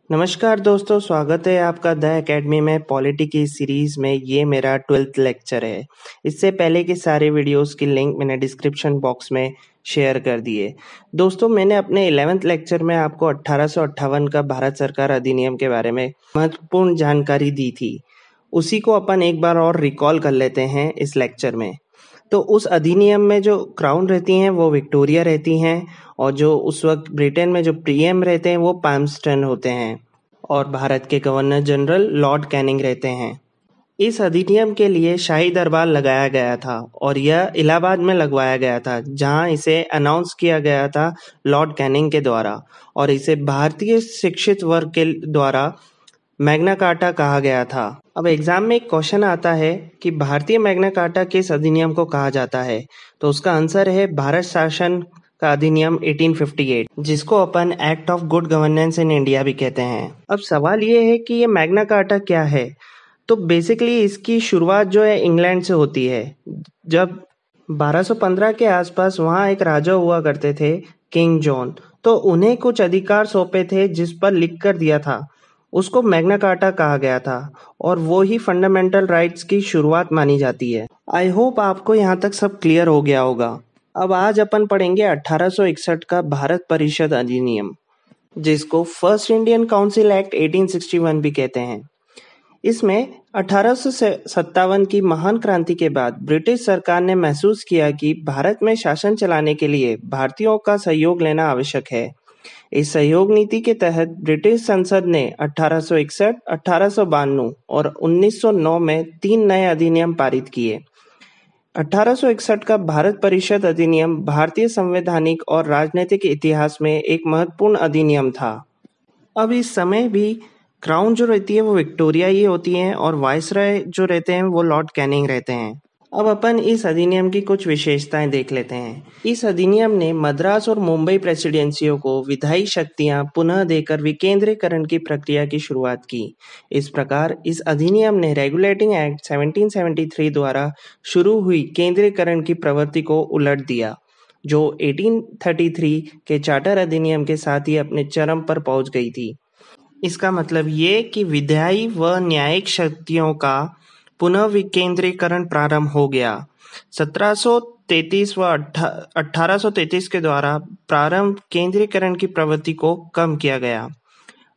नमस्कार दोस्तों, स्वागत है आपका द एकेडमी में पॉलिटी की सीरीज में। ये मेरा 12th लेक्चर है। इससे पहले के सारे वीडियोस की लिंक मैंने डिस्क्रिप्शन बॉक्स में शेयर कर दिए। दोस्तों, मैंने अपने 11th लेक्चर में आपको 1858 का भारत सरकार अधिनियम के बारे में महत्वपूर्ण जानकारी दी थी। उसी को अपन एक बार और रिकॉल कर लेते हैं इस लेक्चर में। तो उस अधिनियम में जो क्राउन रहती हैं वो विक्टोरिया रहती हैं, और जो उस वक्त ब्रिटेन में जो पीएम रहते हैं वो पाल्मस्टन होते हैं, और भारत के गवर्नर जनरल लॉर्ड कैनिंग रहते हैं। इस अधिनियम के लिए शाही दरबार लगाया गया था, और यह इलाहाबाद में लगवाया गया था, जहां इसे अनाउंस किया गया था लॉर्ड कैनिंग के द्वारा, और इसे भारतीय शिक्षित वर्ग के द्वारा मैग्ना कार्टा कहा गया था। अब एग्जाम में एक क्वेश्चन आता है कि भारतीय मैग्ना कार्टा किस अधिनियम को कहा जाता है, तो उसका आंसर है भारत शासन का अधिनियम 1858, जिसको अपन act of good governance in India भी कहते हैं। अब सवाल ये है कि ये मैग्ना कार्टा क्या है। तो बेसिकली इसकी शुरुआत जो है इंग्लैंड से होती है। जब 1215 के आसपास वहाँ एक राजा हुआ करते थे, किंग जॉन, तो उन्हें कुछ अधिकार सौंपे थे जिस पर लिख कर दिया था, उसको मैग्ना कार्टा कहा गया था, और वो ही फंडामेंटल राइट्स की शुरुआत मानी जाती है। आई होप आपको यहाँ तक सब क्लियर हो गया होगा। अब आज अपन पढ़ेंगे 1861 का भारत परिषद अधिनियम, जिसको फर्स्ट इंडियन काउंसिल एक्ट 1861 भी कहते हैं। इसमें 1857 की महान क्रांति के बाद ब्रिटिश सरकार ने महसूस किया कि भारत में शासन चलाने के लिए भारतीयों का सहयोग लेना आवश्यक है। इस सहयोग नीति के तहत ब्रिटिश संसद ने 1861, 1892 और 1909 में 3 नए अधिनियम पारित किए। 1861 का भारत परिषद अधिनियम भारतीय संवैधानिक और राजनीतिक इतिहास में एक महत्वपूर्ण अधिनियम था। अब इस समय भी क्राउन जो रहती है वो विक्टोरिया ही होती है, और वाइसरॉय जो रहते हैं वो लॉर्ड कैनिंग रहते हैं। अब अपन इस अधिनियम की कुछ विशेषताएं देख लेते हैं। इस अधिनियम ने मद्रास और मुंबई प्रेसिडेंसियों को विधायी शक्तियां पुनः देकर विकेंद्रीकरण की प्रक्रिया की शुरुआत की। इस प्रकार इस अधिनियम ने रेगुलेटिंग एक्ट 1773 द्वारा शुरू हुई केंद्रीकरण की प्रवृत्ति को उलट दिया, जो 1833 के चार्टर अधिनियम के साथ ही अपने चरम पर पहुंच गई थी। इसका मतलब ये कि विधायी व न्यायिक शक्तियों का पुनः विकेंद्रीकरण प्रारंभ हो गया। 1733 व 1833 के द्वारा प्रारंभ केंद्रीकरण की प्रवृत्ति को कम किया गया।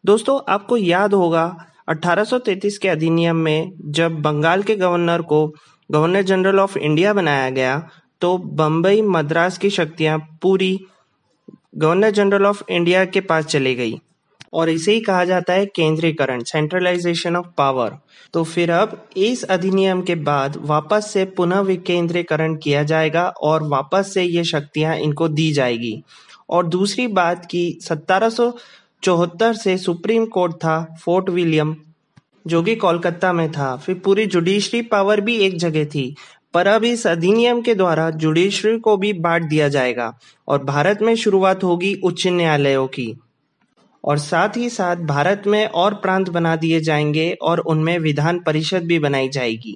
दोस्तों, आपको याद होगा 1833 के अधिनियम में जब बंगाल के गवर्नर को गवर्नर जनरल ऑफ इंडिया बनाया गया, तो बम्बई मद्रास की शक्तियां पूरी गवर्नर जनरल ऑफ इंडिया के पास चली गई, और इसे ही कहा जाता है केंद्रीकरण, सेंट्रलाइजेशन ऑफ पावर। तो फिर अब इस अधिनियम के बाद वापस से पुनः विकेंद्रीकरण किया जाएगा, और वापस से ये शक्तियां इनको दी जाएगी। और दूसरी बात कि 1774 से सुप्रीम कोर्ट था फोर्ट विलियम, जो कि कोलकाता में था। फिर पूरी जुडिशरी पावर भी एक जगह थी, पर अब इस अधिनियम के द्वारा जुडिशरी को भी बांट दिया जाएगा, और भारत में शुरुआत होगी उच्च न्यायालयों की, और साथ ही साथ भारत में और प्रांत बना दिए जाएंगे, और उनमें विधान परिषद भी बनाई जाएगी।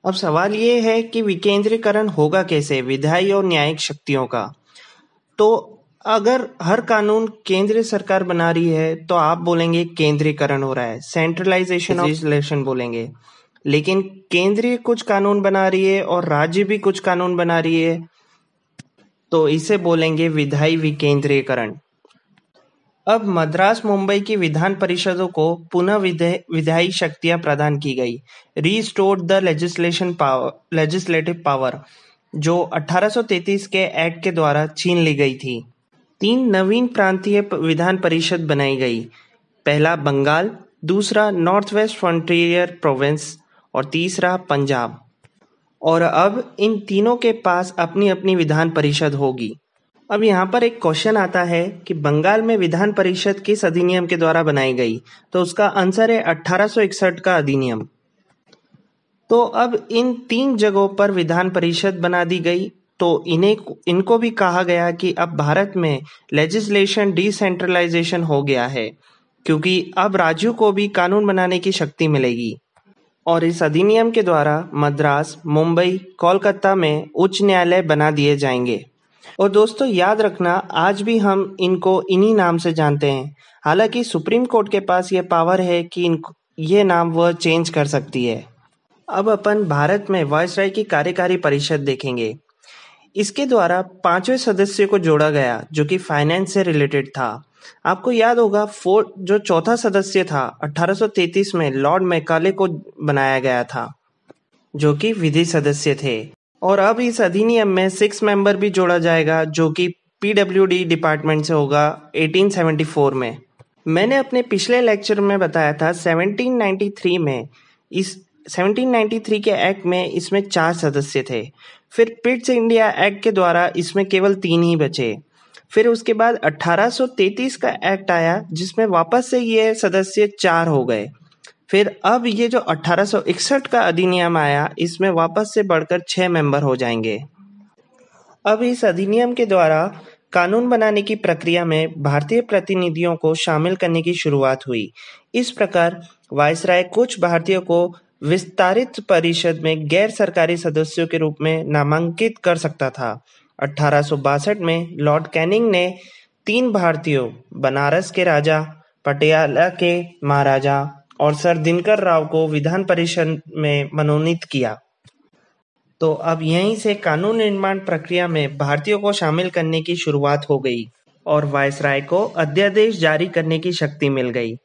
अब सवाल ये है कि विकेंद्रीकरण होगा कैसे विधायी और न्यायिक शक्तियों का। तो अगर हर कानून केंद्रीय सरकार बना रही है तो आप बोलेंगे केंद्रीकरण हो रहा है, सेंट्रलाइजेशन ऑफ लेजिस्लेशन बोलेंगे। लेकिन केंद्रीय कुछ कानून बना रही है और राज्य भी कुछ कानून बना रही है, तो इसे बोलेंगे विधायी विकेंद्रीकरण। अब मद्रास मुंबई की विधान परिषदों को पुनः विधायी शक्तियां प्रदान की गई, रीस्टोर्ड द लेजिस्लेटिव पावर, जो 1833 के एक्ट के द्वारा छीन ली गई थी। 3 नवीन प्रांतीय विधान परिषद बनाई गई। पहला बंगाल, दूसरा नॉर्थ वेस्ट फ्रंटियर प्रोविंस, और तीसरा पंजाब। और अब इन तीनों के पास अपनी अपनी विधान परिषद होगी। अब यहाँ पर एक क्वेश्चन आता है कि बंगाल में विधान परिषद किस अधिनियम के द्वारा बनाई गई, तो उसका आंसर है 1861 का अधिनियम। तो अब इन 3 जगहों पर विधान परिषद बना दी गई, तो इनको भी कहा गया कि अब भारत में लेजिस्लेशन डिसेंट्रलाइजेशन हो गया है, क्योंकि अब राज्यों को भी कानून बनाने की शक्ति मिलेगी। और इस अधिनियम के द्वारा मद्रास, मुंबई, कोलकाता में उच्च न्यायालय बना दिए जाएंगे। और दोस्तों याद रखना, आज भी हम इनको इन्हीं नाम से जानते हैं। हालांकि सुप्रीम कोर्ट के पास ये पावर है कि ये नाम वह चेंज कर सकती है। अब अपन भारत में वायसराय की कार्यकारी परिषद देखेंगे। इसके द्वारा 5वें सदस्य को जोड़ा गया जो कि फाइनेंस से रिलेटेड था। आपको याद होगा जो चौथा सदस्य था 1833 में लॉर्ड मैकाले को बनाया गया था, जो कि विधि सदस्य थे। और अब इस अधिनियम में 6 मेंबर भी जोड़ा जाएगा जो कि पीडब्ल्यूडी डिपार्टमेंट से होगा 1874 में। मैंने अपने पिछले लेक्चर में बताया था 1793 के एक्ट में इसमें 4 सदस्य थे। फिर पिट्स इंडिया एक्ट के द्वारा इसमें केवल 3 ही बचे। फिर उसके बाद 1833 का एक्ट आया जिसमें वापस से ये सदस्य 4 हो गए। फिर अब ये जो 1861 का अधिनियम आया, इसमें वापस से बढ़कर 6 मेंबर हो जाएंगे। अब इस अधिनियम के द्वारा कानून बनाने की प्रक्रिया में भारतीय प्रतिनिधियों को शामिल करने की शुरुआत हुई। इस प्रकार वायसराय कुछ भारतीयों को विस्तारित परिषद में गैर सरकारी सदस्यों के रूप में नामांकित कर सकता था। 1862 में लॉर्ड कैनिंग ने 3 भारतीयों, बनारस के राजा, पटियाला के महाराजा और सर दिनकर राव को विधान परिषद में मनोनीत किया। तो अब यहीं से कानून निर्माण प्रक्रिया में भारतीयों को शामिल करने की शुरुआत हो गई और वायसराय को अध्यादेश जारी करने की शक्ति मिल गई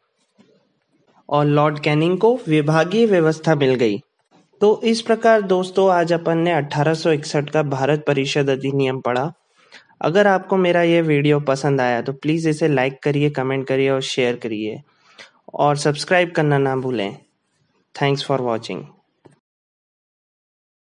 और लॉर्ड कैनिंग को विभागीय व्यवस्था मिल गई। तो इस प्रकार दोस्तों आज अपन ने 1861 का भारत परिषद अधिनियम पढ़ा। अगर आपको मेरा ये वीडियो पसंद आया तो प्लीज़ इसे लाइक करिए, कमेंट करिए और शेयर करिए और सब्सक्राइब करना ना भूलें। Thanks for watching.